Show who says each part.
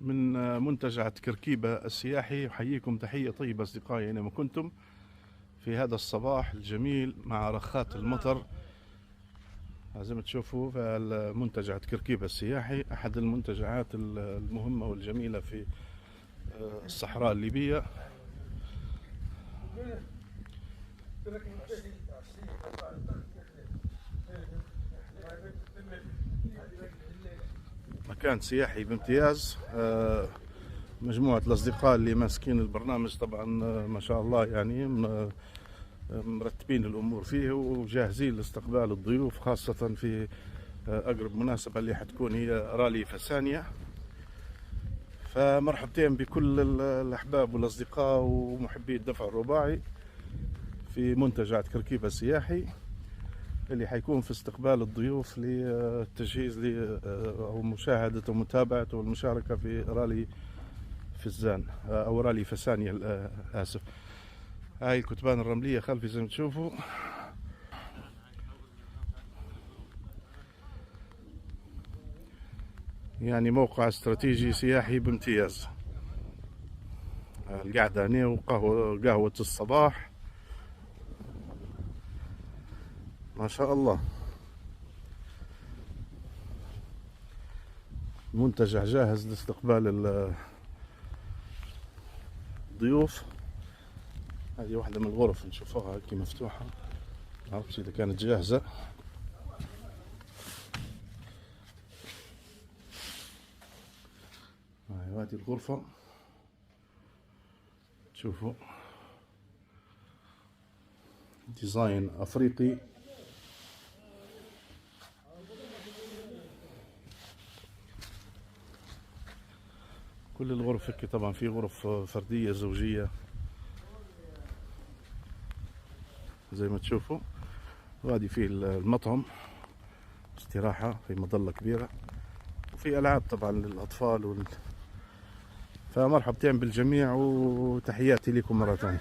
Speaker 1: من منتجع كركيبة السياحي. أحييكم تحية طيبة أصدقائي أينما كنتم في هذا الصباح الجميل مع رخات المطر. زي ما تشوفوا فالمنتجع كركيبة السياحي أحد المنتجعات المهمة والجميلة في الصحراء الليبية. مكان سياحي بامتياز. مجموعة الأصدقاء اللي ماسكين البرنامج طبعا ما شاء الله يعني مرتبين الأمور فيه وجاهزين لاستقبال الضيوف، خاصة في أقرب مناسبة اللي حتكون هي رالي فسانيا. فمرحبتين بكل الأحباب والأصدقاء ومحبي الدفع الرباعي في منتجع كركيبة السياحي اللي حيكون في استقبال الضيوف للتجهيز أو مشاهدة ومتابعة والمشاركة في رالي فزان أو رالي فسانيا. آسف. هاي الكتبان الرملية خلفي زي ما تشوفوا. يعني موقع استراتيجي سياحي بامتياز. القعدة هنا وقهوة الصباح ما شاء الله. منتجع جاهز لاستقبال الضيوف. هذه واحدة من الغرف نشوفوها هيك مفتوحة، معرفش إذا كانت جاهزة. هذه الغرفة تشوفوا ديزاين أفريقي. كل الغرف هيك طبعا في غرف فردية زوجية زي ما تشوفوا. وهذه في المطعم استراحة في مظلة كبيرة وفي ألعاب طبعا للأطفال فمرحبتين بالجميع وتحياتي لكم مرة ثانية.